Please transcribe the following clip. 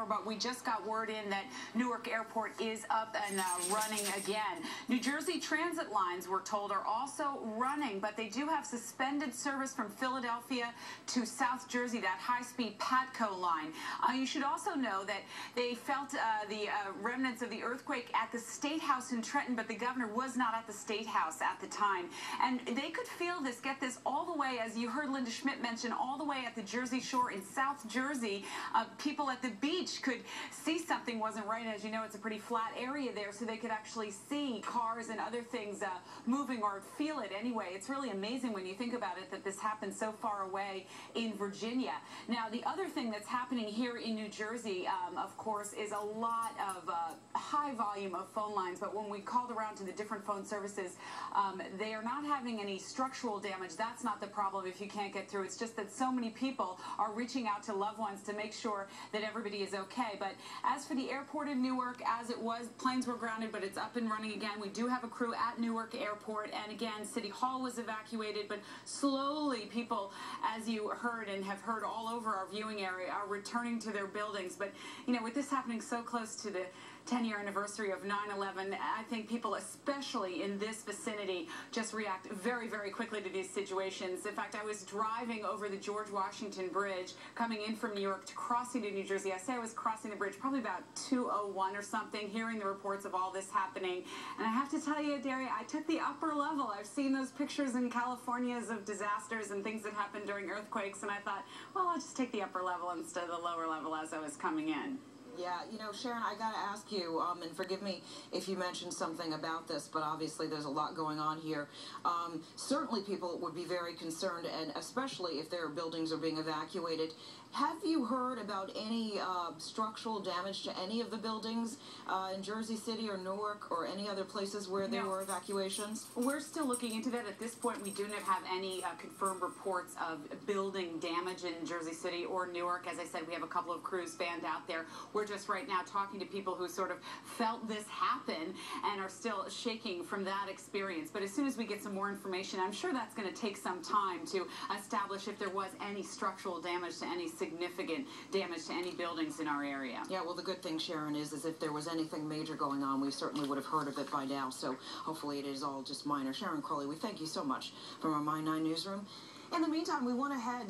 hour, but we just got word in that Newark Airport is up and running again. New Jersey transit lines, we're told, are also running, but they do have suspended service from Philadelphia to South Jersey, that high-speed Patco line. You should also know that they felt the remnants of the earthquake at the State House in Trenton, but the governor was not at the State House at the time. And they could feel this, get this, all the way, as you heard Linda Schmidt mention, all the way at the Jersey Shore in South Jersey. People at the beach could see something wasn't right. As you know, it's a pretty flat area there, so they could actually see cars and other things moving or feel it anyway. It's really amazing when you think about it that this happened so far away in Virginia. Now, the other thing that's happening here in New Jersey, of course, is a lot of high volume of phone lines, but when we called around to the different phone services, they are not having any structural damage. That's not the problem if you can't get through. It's just that so many people are reaching out to loved ones to make sure that everybody is okay. But as for the airport in Newark, as it was, planes were grounded, but it's up and running again. We do have a crew at Newark Airport, and again, City Hall was evacuated, but slowly people, as you heard and have heard all over our viewing area, are returning to their buildings. But, you know, with this happening so close to the 10-year anniversary of 9/11, I think people, especially in this vicinity, just react very, very quickly to these situations. In fact, I was driving over the George Washington Bridge, coming in from New York to crossing to New Jersey. I say I was crossing the bridge probably about 2:01 or something, hearing the reports of all this happening. And I have to tell you, Daria, I took the upper level. I've seen those pictures in California of disasters and things that happened during earthquakes, and I thought, well, I'll just take the upper level instead of the lower level as I was coming in. Yeah, you know, Sharon, I got to ask you, and forgive me if you mentioned something about this, but obviously there's a lot going on here. Certainly people would be very concerned, and especially if their buildings are being evacuated. Have you heard about any structural damage to any of the buildings in Jersey City or Newark or any other places where there were evacuations? We're still looking into that. At this point, we do not have any confirmed reports of building damage in Jersey City or Newark. As I said, we have a couple of crews band out there. We're just right now talking to people who sort of felt this happen and are still shaking from that experience. But as soon as we get some more information, I'm sure that's going to take some time to establish if there was any structural damage to any significant damage to any buildings in our area. Yeah, well, the good thing, Sharon, is if there was anything major going on, we certainly would have heard of it by now. So hopefully it is all just minor. Sharon Crowley, we thank you so much from our My 9 newsroom. In the meantime, we want to head